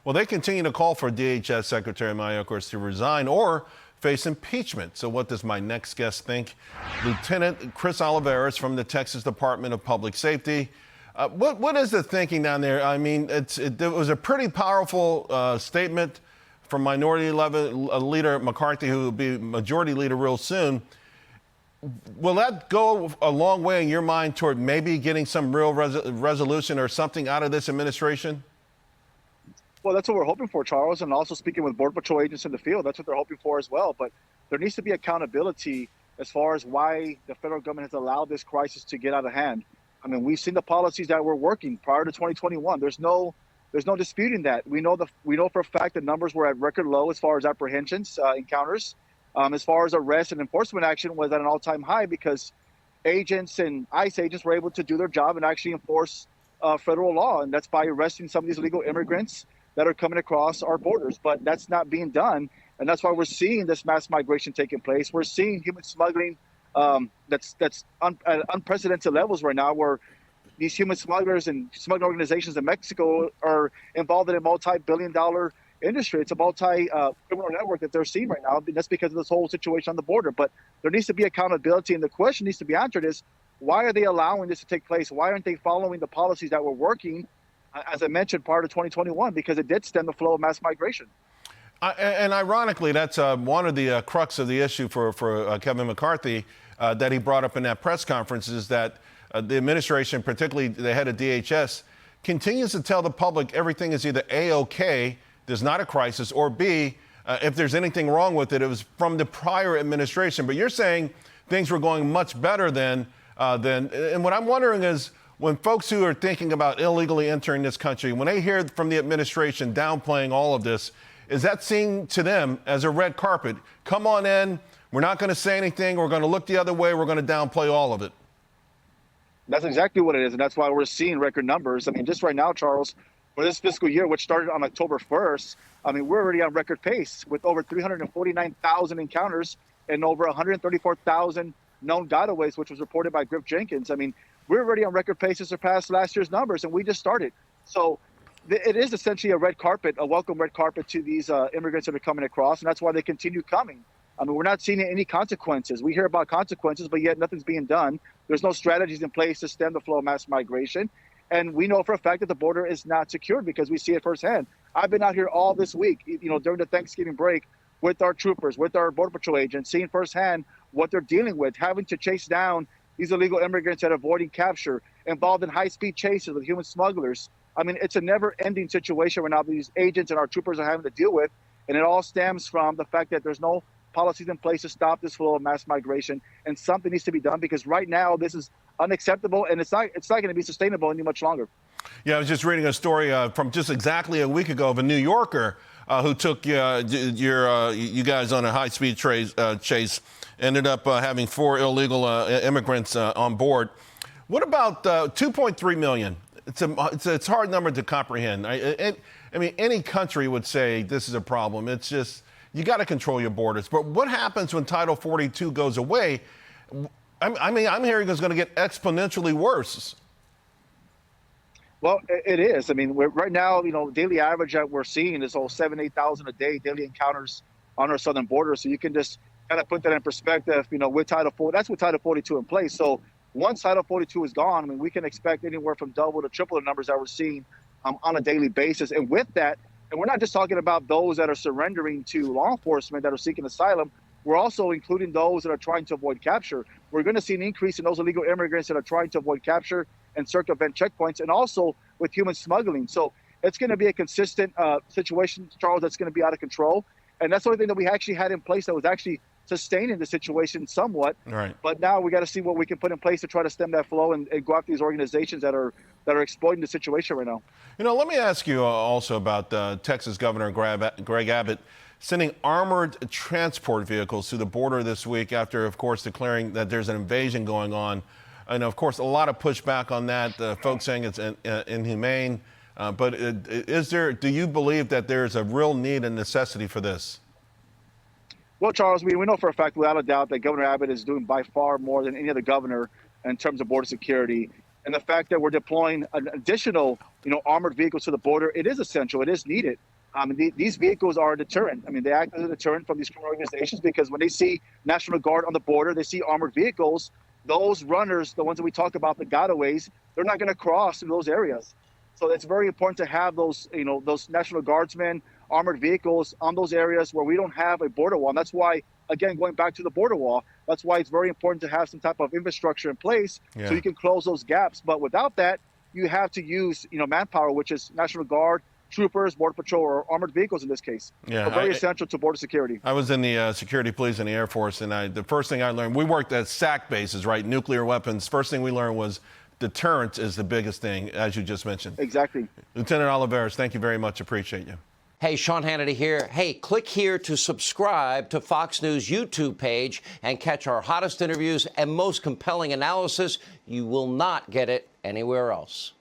Well, they continue to call for DHS Secretary Mayorkas to resign or face impeachment. So what does my next guest think? Lieutenant Chris Olivarez from the Texas Department of Public Safety. What is the thinking down there? I mean, it was a pretty powerful statement from Minority Leader McCarthy, who will be Majority Leader real soon. Will that go a long way in your mind toward maybe getting some real resolution or something out of this administration? Well, that's what we're hoping for, Charles, and also speaking with Border Patrol agents in the field, that's what they're hoping for as well. But there needs to be accountability as far as why the federal government has allowed this crisis to get out of hand. I mean, we've seen the policies that were working prior to 2021. There's no disputing that. We know for a fact the numbers were at record low as far as apprehensions, encounters. As far as arrest and enforcement action was at an all-time high because agents and ICE agents were able to do their job and actually enforce federal law, and that's by arresting some of these illegal immigrants that are coming across our borders. But that's not being done, and that's why we're seeing this mass migration taking place. We're seeing human smuggling that's at unprecedented levels right now, where these human smugglers and smuggling organizations in Mexico are involved in a multi-billion-dollar industry. It's a multi-criminal network that they're seeing right now. That's because of this whole situation on the border. But there needs to be accountability, and the question needs to be answered is, why are they allowing this to take place? Why aren't they following the policies that were working, as I mentioned, prior to 2021? Because it did stem the flow of mass migration. And ironically, that's one of the crux of the issue for Kevin McCarthy that he brought up in that press conference is that the administration, particularly the head of DHS, continues to tell the public everything is either A-OK, there's not a crisis, or B, if there's anything wrong with it, it was from the prior administration. But you're saying things were going much better then. And what I'm wondering is, when folks who are thinking about illegally entering this country, when they hear from the administration downplaying all of this, is that seen to them as a red carpet? Come on in, we're not going to say anything, we're going to look the other way, we're going to downplay all of it. That's exactly what it is, and that's why we're seeing record numbers. I mean, just right now, Charles, for this fiscal year, which started on October 1st, I mean, we're already on record pace with over 349,000 encounters and over 134,000 known gotaways, which was reported by Griff Jenkins. I mean, we're already on record pace to surpass last year's numbers, and we just started. So it is essentially a red carpet, a welcome red carpet to these immigrants that are coming across, and that's why they continue coming. I mean, we're not seeing any consequences. We hear about consequences, but yet nothing's being done. There's no strategies in place to stem the flow of mass migration. And we know for a fact that the border is not secured because we see it firsthand. I've been out here all this week, during the Thanksgiving break with our troopers, with our Border Patrol agents, seeing firsthand what they're dealing with, having to chase down these illegal immigrants that are avoiding capture, involved in high-speed chases with human smugglers. I mean, it's a never-ending situation right now these agents and our troopers are having to deal with, and it all stems from the fact that there's no policies in place to stop this flow of mass migration, and something needs to be done because right now this is unacceptable, and it's not going to be sustainable any much longer. Yeah, I was just reading a story from just exactly a week ago of a New Yorker who took you guys on a high-speed chase, ended up having 4 illegal immigrants on board. What about 2.3 million? It's a hard number to comprehend. I mean, any country would say this is a problem. It's just, you got to control your borders. But what happens when Title 42 goes away? I mean, I'm hearing it's going to get exponentially worse. Well, it is. I mean, right now, daily average that we're seeing is 8,000 a day daily encounters on our southern border. So you can just kind of put that in perspective, with Title 4, that's with Title 42 in place. So once Title 42 is gone, I mean, we can expect anywhere from double to triple the numbers that we're seeing on a daily basis. And with that, and we're not just talking about those that are surrendering to law enforcement that are seeking asylum. We're also including those that are trying to avoid capture. We're going to see an increase in those illegal immigrants that are trying to avoid capture and circumvent checkpoints, and also with human smuggling. So it's going to be a consistent situation, Charles, that's going to be out of control. And that's the only thing that we actually had in place that was actually sustaining the situation somewhat. Right. But now we got to see what we can put in place to try to stem that flow and go after these organizations that are exploiting the situation right now. Let me ask you also about Texas Governor Greg Abbott sending armored transport vehicles to the border this week after, of course, declaring that there's an invasion going on. And, of course, a lot of pushback on that, folks saying it's inhumane. But do you believe that there's a real need and necessity for this? Well, Charles, we know for a fact, without a doubt, that Governor Abbott is doing by far more than any other governor in terms of border security. And the fact that we're deploying an additional, armored vehicles to the border, it is essential. It is needed. These vehicles are a deterrent. I mean, they act as a deterrent from these criminal organizations because when they see National Guard on the border, they see armored vehicles. Those runners, the ones that we talk about, the gotaways, they're not going to cross in those areas. So it's very important to have those, those National Guardsmen, armored vehicles on those areas where we don't have a border wall. And that's why, again, going back to the border wall, that's why it's very important to have some type of infrastructure in place so you can close those gaps. But without that, you have to use, manpower, which is National Guard, troopers, Border Patrol, or armored vehicles in this case. Yeah, so very essential to border security. I was in the security police in the Air Force, and the first thing I learned, we worked at SAC bases, right? Nuclear weapons. First thing we learned was deterrence is the biggest thing, as you just mentioned. Exactly. Lieutenant Olivarez, thank you very much. Appreciate you. Hey, Sean Hannity here. Hey, click here to subscribe to Fox News YouTube page and catch our hottest interviews and most compelling analysis. You will not get it anywhere else.